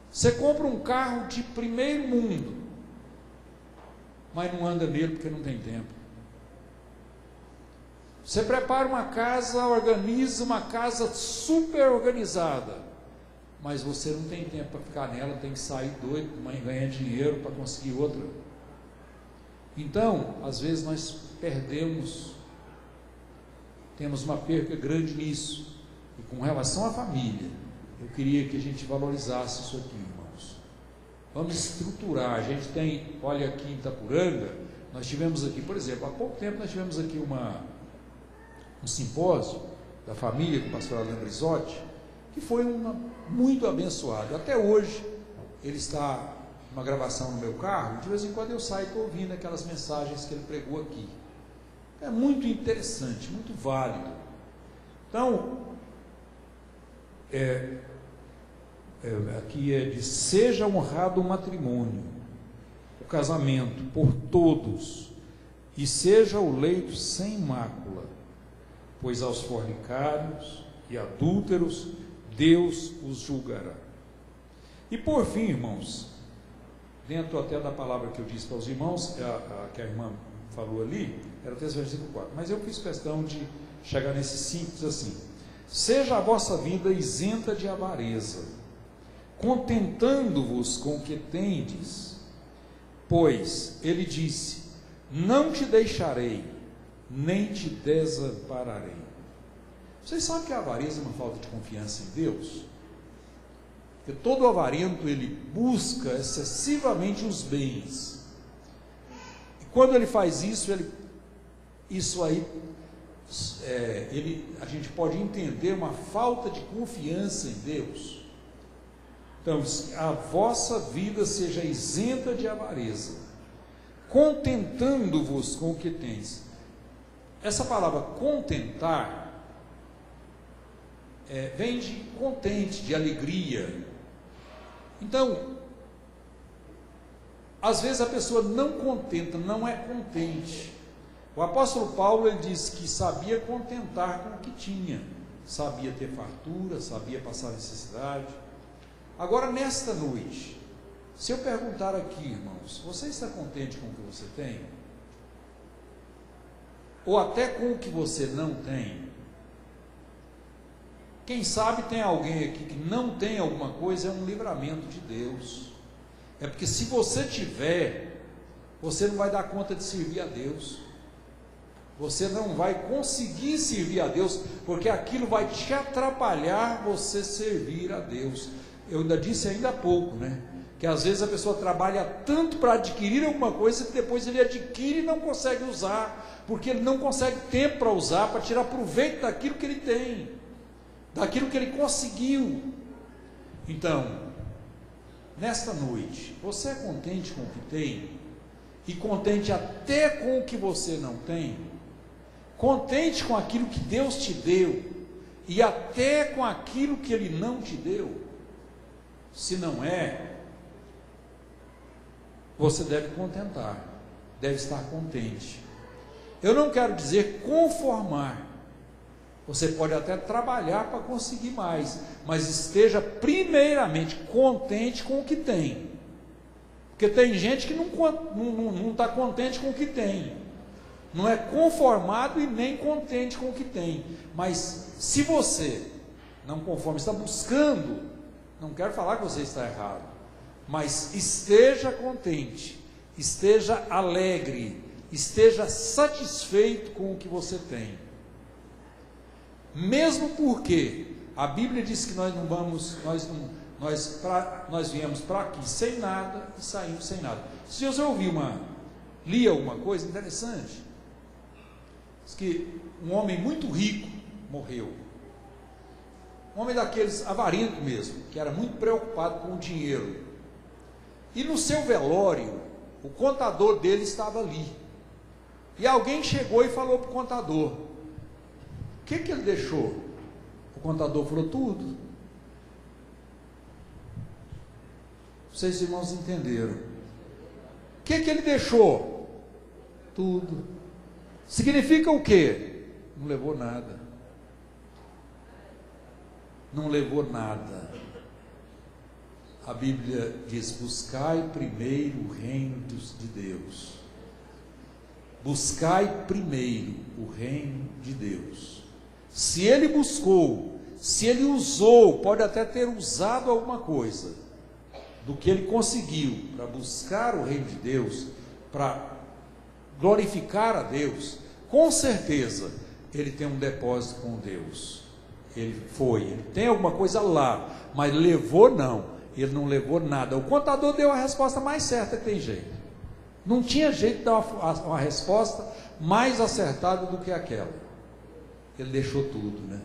Você compra um carro de primeiro mundo, mas não anda nele porque não tem tempo. Você prepara uma casa, organiza uma casa super organizada, mas você não tem tempo para ficar nela, tem que sair doido, ganhar dinheiro para conseguir outra. Então, às vezes nós temos uma perca grande nisso. E com relação à família, eu queria que a gente valorizasse isso aqui, irmãos. Vamos estruturar. A gente tem, olha, aqui em Itapuranga, nós tivemos aqui, por exemplo, há pouco tempo nós tivemos aqui um simpósio da família com o pastor Alain Brizotti, que foi muito abençoado. Até hoje ele está uma gravação no meu carro, de vez em quando eu saio e estou ouvindo aquelas mensagens que ele pregou aqui. É muito interessante, muito válido. Então, aqui de seja honrado o matrimônio, o casamento por todos, e seja o leito sem mácula, pois aos fornicários e adúlteros Deus os julgará. E por fim, irmãos, dentro até da palavra que eu disse para os irmãos, que a irmã falou ali, era o texto versículo 4, mas eu fiz questão de chegar nesse simples assim: seja a vossa vida isenta de avareza, contentando-vos com o que tendes, pois ele disse: não te deixarei, nem te desampararei. Vocês sabem que a avareza é uma falta de confiança em Deus? Porque todo avarento, ele busca excessivamente os bens, e quando ele faz isso, a gente pode entender uma falta de confiança em Deus. Então, a vossa vida seja isenta de avareza, contentando-vos com o que tens. Essa palavra contentar vem de contente, de alegria. Então, às vezes a pessoa não contenta, não é contente. O apóstolo Paulo, ele diz que sabia contentar com o que tinha, sabia ter fartura, sabia passar necessidade. Agora, nesta noite, se eu perguntar aqui, irmãos, você está contente com o que você tem? Ou até com o que você não tem? Quem sabe tem alguém aqui que não tem alguma coisa, é um livramento de Deus. É porque se você tiver, você não vai dar conta de servir a Deus. Você não vai conseguir servir a Deus, porque aquilo vai te atrapalhar você servir a Deus. Eu ainda disse ainda há pouco, né? Que às vezes a pessoa trabalha tanto para adquirir alguma coisa que depois ele adquire e não consegue usar, porque ele não consegue tempo para usar, para tirar proveito daquilo que ele tem, daquilo que ele conseguiu. Então, nesta noite, você é contente com o que tem? E contente até com o que você não tem? Contente com aquilo que Deus te deu, e até com aquilo que Ele não te deu? Se não é, você deve contentar, deve estar contente. Eu não quero dizer conformar. Você pode até trabalhar para conseguir mais, mas esteja primeiramente contente com o que tem. Porque tem gente que não está contente com o que tem, não é conformado e nem contente com o que tem. Mas se você, não conforme, está buscando, não quero falar que você está errado, mas esteja contente, esteja alegre, esteja satisfeito com o que você tem. Mesmo porque a Bíblia diz que nós viemos para aqui sem nada e saímos sem nada. Se eu li alguma coisa interessante, diz que um homem muito rico morreu. Um homem daqueles avarentos mesmo, que era muito preocupado com o dinheiro. E no seu velório, o contador dele estava ali. E alguém chegou e falou para o contador: o que ele deixou? O contador falou: tudo. Vocês, irmãos, entenderam? O que ele deixou? Tudo. Significa o quê? Não levou nada. Não levou nada. A Bíblia diz: buscai primeiro o reino de Deus. Buscai primeiro o reino de Deus. Se ele buscou, se ele usou, pode até ter usado alguma coisa do que ele conseguiu para buscar o reino de Deus, para glorificar a Deus, com certeza ele tem um depósito com Deus. Ele tem alguma coisa lá, mas levou não, ele não levou nada. O contador deu a resposta mais certa que tem jeito. Não tinha jeito de dar uma resposta mais acertada do que aquela. Ele deixou tudo, né?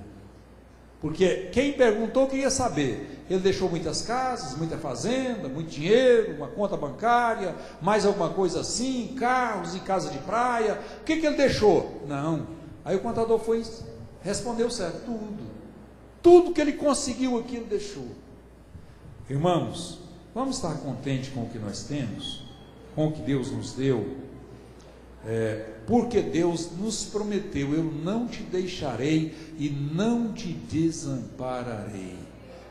Porque quem perguntou queria saber. Ele deixou muitas casas, muita fazenda, muito dinheiro, uma conta bancária, mais alguma coisa assim, carros e casa de praia. O que ele deixou? Não. Aí o contador respondeu certo, tudo. Tudo que ele conseguiu aqui ele deixou. Irmãos, vamos estar contentes com o que nós temos, com o que Deus nos deu, porque Deus nos prometeu: eu não te deixarei e não te desampararei.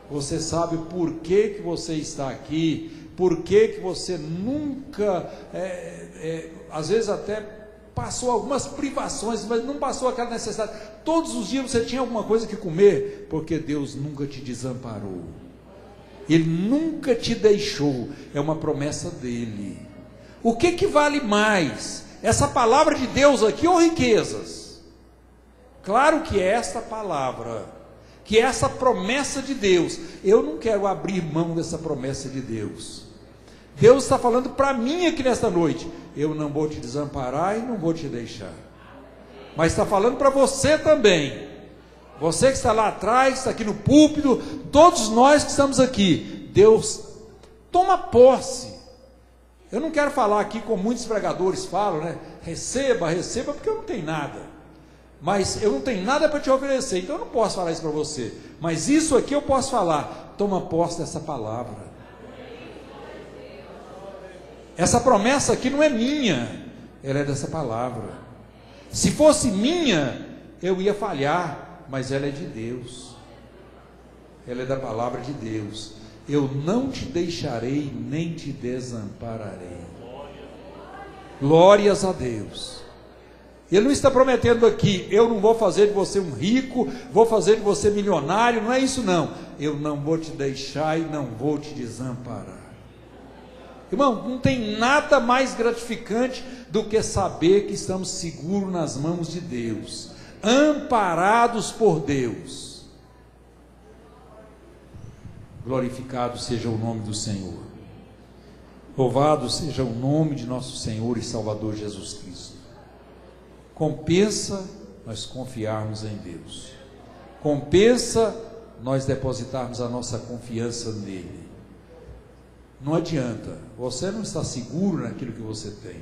Você sabe por que você está aqui, por que você nunca, às vezes até passou algumas privações, mas não passou aquela necessidade. Todos os dias você tinha alguma coisa que comer, porque Deus nunca te desamparou, Ele nunca te deixou. É uma promessa dele. O que vale mais? Essa palavra de Deus aqui ou riquezas? Claro que é esta palavra, que é essa promessa de Deus. Eu não quero abrir mão dessa promessa de Deus. Deus está falando para mim aqui nesta noite: eu não vou te desamparar e não vou te deixar. Mas está falando para você também. Você que está lá atrás, está aqui no púlpito, todos nós que estamos aqui. Deus, toma posse. Eu não quero falar aqui como muitos pregadores falam, né? Receba, receba, porque eu não tenho nada. Mas eu não tenho nada para te oferecer, então eu não posso falar isso para você. Mas isso aqui eu posso falar: toma posse dessa palavra. Essa promessa aqui não é minha, ela é dessa palavra. Se fosse minha, eu ia falhar, mas ela é de Deus. Ela é da palavra de Deus. Eu não te deixarei, nem te desampararei. Glórias a Deus. Ele não está prometendo aqui: eu não vou fazer de você um rico, vou fazer de você milionário. Não é isso não. Eu não vou te deixar e não vou te desamparar. Irmão, não tem nada mais gratificante do que saber que estamos seguros nas mãos de Deus, amparados por Deus. Glorificado seja o nome do Senhor. Louvado seja o nome de nosso Senhor e Salvador Jesus Cristo. Compensa nós confiarmos em Deus. Compensa nós depositarmos a nossa confiança nele. Não adianta, você não está seguro naquilo que você tem.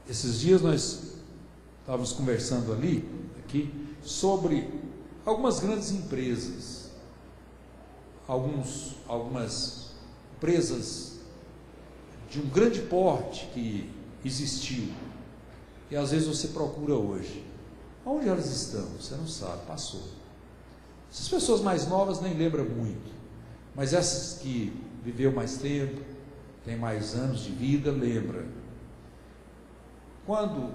Esses dias nós estávamos conversando aqui, sobre algumas grandes empresas. Algumas empresas de um grande porte que existiu, e às vezes você procura hoje, onde elas estão? Você não sabe, passou. Essas pessoas mais novas nem lembram muito, mas essas que viveu mais tempo, tem mais anos de vida, lembra. Quando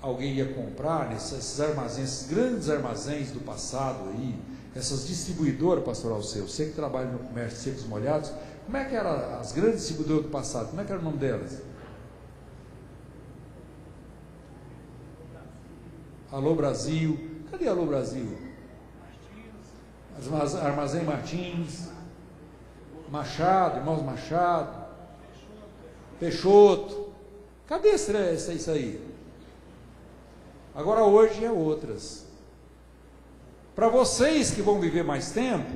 alguém ia comprar nesses armazéns, esses grandes armazéns do passado aí, essas distribuidoras, pastor Alceu, você que trabalha no comércio de secos e molhados, como é que eram as grandes distribuidoras do passado? Como é que era o nome delas? Alô Brasil. Cadê Alô Brasil? Armazém Martins, Machado, Irmãos Machado, Peixoto. Cadê isso aí? Agora hoje é outras. Para vocês que vão viver mais tempo,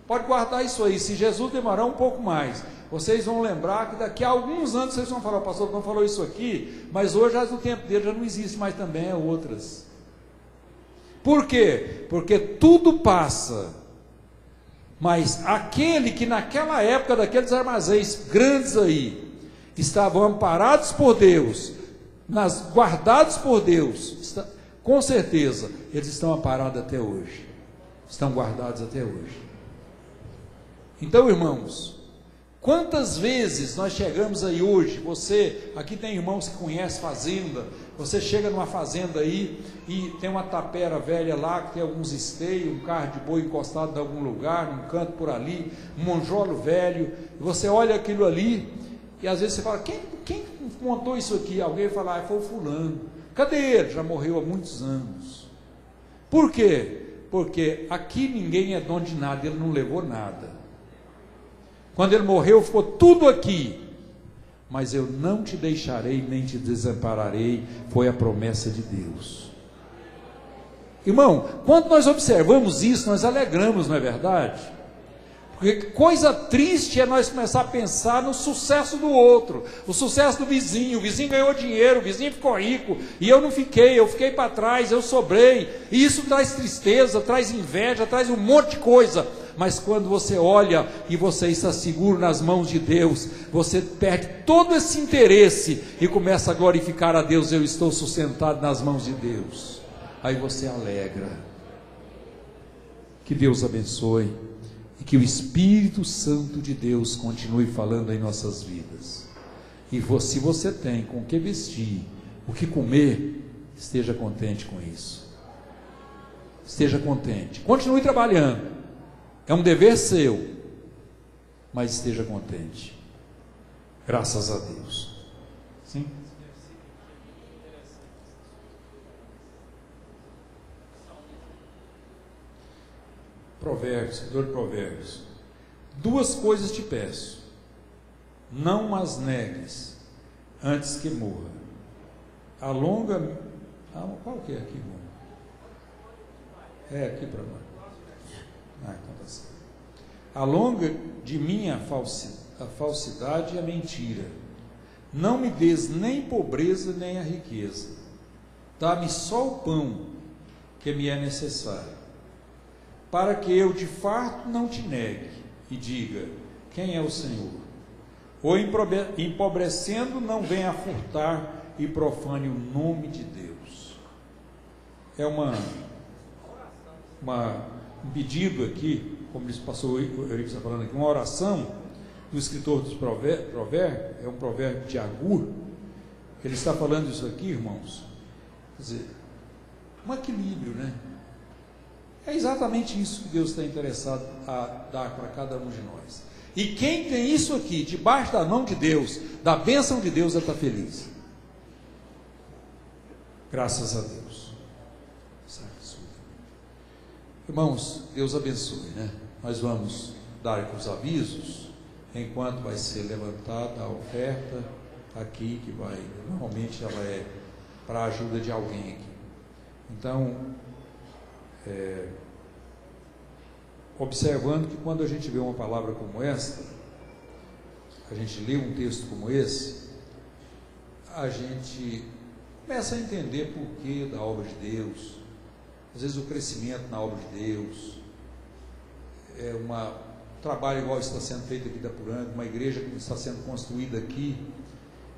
pode guardar isso aí. Se Jesus demorar um pouco mais, vocês vão lembrar que daqui a alguns anos vocês vão falar: o pastor não falou isso aqui, mas hoje no tempo dele já não existe mais também, é outras. Por quê? Porque tudo passa, mas aquele que naquela época daqueles armazéns grandes aí, estavam amparados por Deus, guardados por Deus, com certeza, eles estão amparados até hoje, estão guardados até hoje. Então, irmãos, quantas vezes nós chegamos aí hoje, você, aqui tem irmãos que conhecem fazenda, você chega numa fazenda aí, e tem uma tapera velha lá, que tem alguns esteios, um carro de boi encostado em algum lugar, num canto por ali, um monjolo velho, e você olha aquilo ali, e às vezes você fala: quem montou isso aqui? Alguém fala: foi o fulano. Cadê ele? Já morreu há muitos anos. Por quê? Porque aqui ninguém é dono de nada, ele não levou nada. Quando ele morreu, ficou tudo aqui. Mas eu não te deixarei, nem te desampararei, foi a promessa de Deus. Irmão, quando nós observamos isso, nós alegramos, não é verdade? Porque coisa triste é nós começar a pensar no sucesso do outro, o sucesso do vizinho. O vizinho ganhou dinheiro, o vizinho ficou rico, e eu não fiquei, eu fiquei para trás, eu sobrei. E isso traz tristeza, traz inveja, traz um monte de coisa. Mas quando você olha e você está seguro nas mãos de Deus, você perde todo esse interesse e começa a glorificar a Deus: eu estou sustentado nas mãos de Deus. Aí você alegra. Que Deus abençoe e que o Espírito Santo de Deus continue falando em nossas vidas. E se você tem com o que vestir, o que comer, esteja contente com isso. Esteja contente. Continue trabalhando. É um dever seu, mas esteja contente. Graças a Deus. Sim? Provérbios, escritor de Provérbios. 2 coisas te peço, não as negues antes que morra. Alonga. Qual que é aqui, irmão? É aqui para nós. Então tá certo. Alonga de mim a falsidade e a mentira. Não me des nem pobreza nem a riqueza. Dá-me só o pão que me é necessário, para que eu de fato não te negue e diga: quem é o Senhor? Ou empobrecendo não venha a furtar e profane o nome de Deus. É um pedido aqui, como o pastor Eurico está falando aqui, uma oração do escritor dos provérbios, é um provérbio de Agur. Ele está falando isso aqui, irmãos, quer dizer, um equilíbrio, né? É exatamente isso que Deus está interessado a dar para cada um de nós. E quem tem isso aqui, debaixo da mão de Deus, da bênção de Deus, ele está feliz. Graças a Deus. Irmãos, Deus abençoe, né? Nós vamos dar aqui os avisos, enquanto vai ser levantada a oferta aqui, que vai, normalmente ela é para a ajuda de alguém aqui. Então, observando que quando a gente vê uma palavra como esta, a gente lê um texto como esse, a gente começa a entender por que da obra de Deus. Às vezes o crescimento na obra de Deus, um trabalho igual está sendo feito aqui da Puranga, uma igreja que está sendo construída aqui,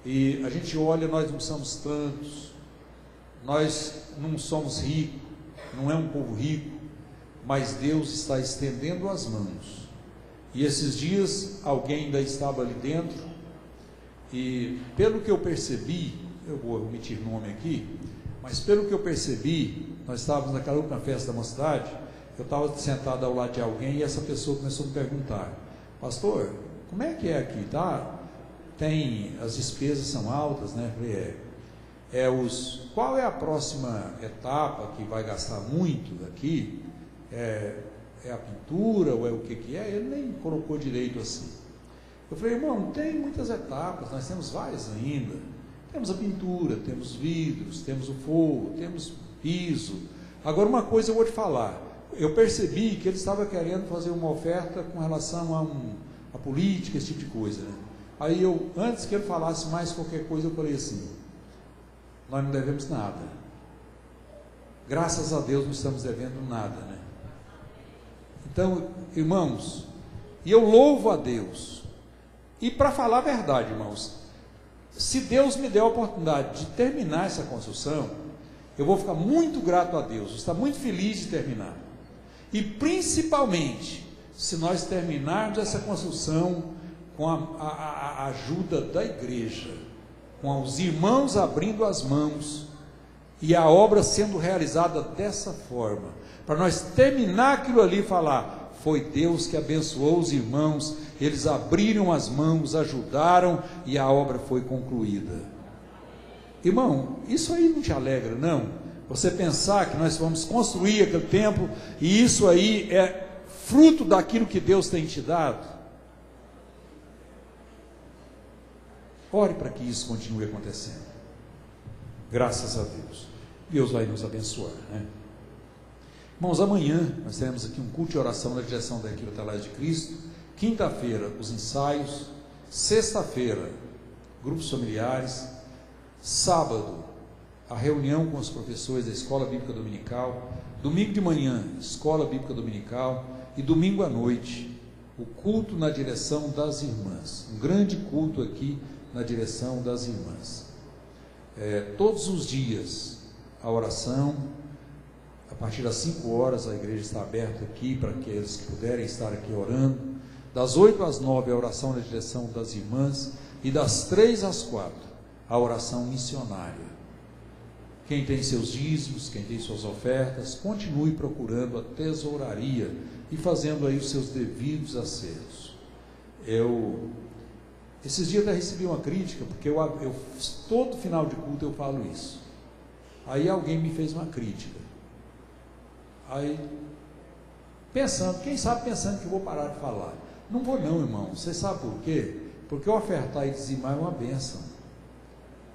e a gente olha, nós não somos tantos, nós não somos ricos, não é um povo rico, mas Deus está estendendo as mãos, e esses dias alguém ainda estava ali dentro, E pelo que eu percebi, eu vou omitir nome aqui, mas pelo que eu percebi, nós estávamos naquela última festa da mocidade, eu estava sentado ao lado de alguém e essa pessoa começou a me perguntar: pastor, como é que é aqui, tá? Tem, as despesas são altas, né? Eu falei, qual é a próxima etapa que vai gastar muito aqui? É a pintura ou é o que é? Ele nem colocou direito assim. Eu falei, irmão, tem muitas etapas, nós temos várias ainda. Temos a pintura, temos vidros, temos o forro, temos piso. Agora, uma coisa eu vou te falar, eu percebi que ele estava querendo fazer uma oferta com relação a política, esse tipo de coisa, né? Aí eu, antes que ele falasse mais qualquer coisa, eu falei assim, nós não devemos nada. Graças a Deus não estamos devendo nada, né? Então, irmãos, e eu louvo a Deus. E para falar a verdade, irmãos, se Deus me der a oportunidade de terminar essa construção, eu vou ficar muito grato a Deus, vou estar muito feliz de terminar. E principalmente, se nós terminarmos essa construção com a ajuda da igreja, com os irmãos abrindo as mãos, e a obra sendo realizada dessa forma, para nós terminar aquilo ali e falar, foi Deus que abençoou os irmãos, eles abriram as mãos, ajudaram e a obra foi concluída. Irmão, isso aí não te alegra, não? Você pensar que nós vamos construir aquele templo e isso aí é fruto daquilo que Deus tem te dado? Ore para que isso continue acontecendo. Graças a Deus. Deus vai nos abençoar, né? Irmãos, amanhã nós teremos aqui um culto de oração na direção da Equipe Hotelar de Cristo. Quinta-feira, os ensaios. Sexta-feira, grupos familiares. Sábado, a reunião com os professores da Escola Bíblica Dominical. Domingo de manhã, Escola Bíblica Dominical. E domingo à noite, o culto na direção das irmãs. Um grande culto aqui na direção das irmãs. Todos os dias, a oração. A partir das 5 horas a igreja está aberta aqui para aqueles que puderem estar aqui orando. Das 8 às 9 a oração na direção das irmãs. E das 3 às 4 a oração missionária. Quem tem seus dízimos, quem tem suas ofertas, continue procurando a tesouraria e fazendo aí os seus devidos acertos. Esses dias até recebi uma crítica, porque todo final de culto eu falo isso. Aí alguém me fez uma crítica. Aí, quem sabe pensando que eu vou parar de falar. Não vou não, irmão. Você sabe por quê? Porque ofertar e dizimar é uma bênção.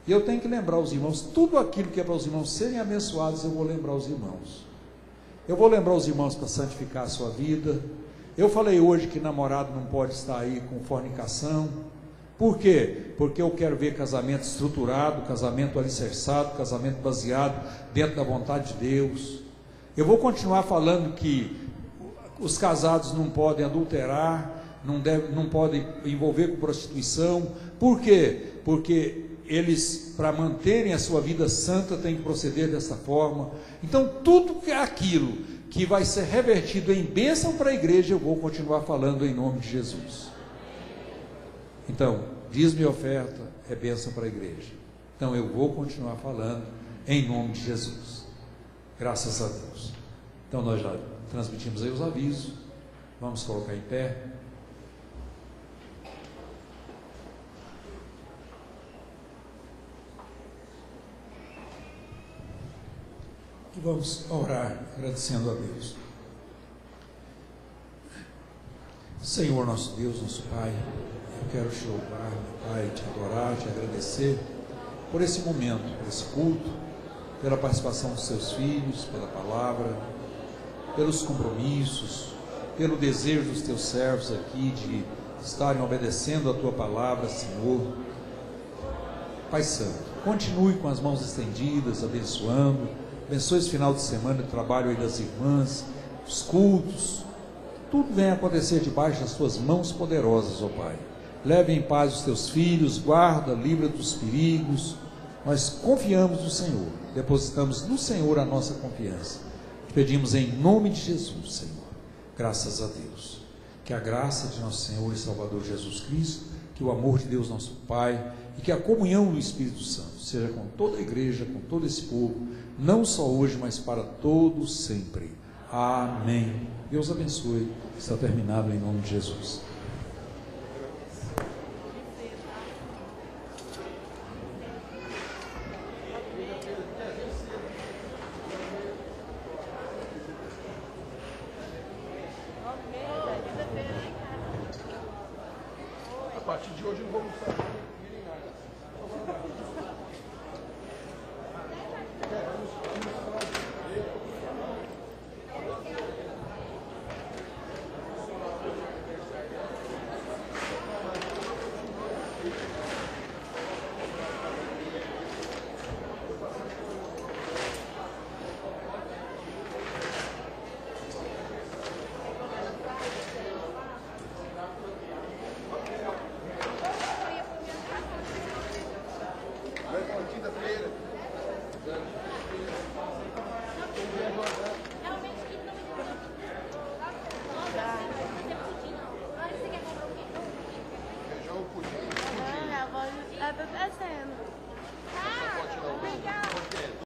E eu tenho que lembrar os irmãos, tudo aquilo que é para os irmãos serem abençoados, eu vou lembrar os irmãos. Eu vou lembrar os irmãos para santificar a sua vida. Eu falei hoje que namorado não pode estar aí com fornicação. Por quê? Porque eu quero ver casamento estruturado, casamento alicerçado, casamento baseado dentro da vontade de Deus. Eu vou continuar falando que os casados não podem adulterar, não podem envolver com prostituição. Por quê? Porque eles, para manterem a sua vida santa, têm que proceder dessa forma. Então, tudo aquilo que vai ser revertido em bênção para a igreja, eu vou continuar falando em nome de Jesus. Então, dízimo e oferta é bênção para a igreja. Então, eu vou continuar falando em nome de Jesus. Graças a Deus. Então, nós já transmitimos aí os avisos. Vamos colocar em pé. E vamos orar, agradecendo a Deus. Senhor, nosso Deus, nosso Pai, eu quero te louvar, meu Pai, te adorar, te agradecer por esse momento, por esse culto, pela participação dos seus filhos, pela palavra, pelos compromissos, pelo desejo dos teus servos aqui de estarem obedecendo a tua palavra, Senhor. Pai Santo, continue com as mãos estendidas, abençoe esse final de semana, o trabalho aí das irmãs, os cultos, tudo venha acontecer debaixo das tuas mãos poderosas, ó Pai. Leve em paz os teus filhos, guarda, livra dos perigos. Nós confiamos no Senhor, depositamos no Senhor a nossa confiança. Pedimos em nome de Jesus, Senhor. Graças a Deus. Que a graça de nosso Senhor e Salvador Jesus Cristo, que o amor de Deus nosso Pai e que a comunhão do Espírito Santo seja com toda a igreja, com todo esse povo, não só hoje, mas para todos sempre. Amém. Deus abençoe. Está terminado em nome de Jesus. A partir de hoje não vamos sair.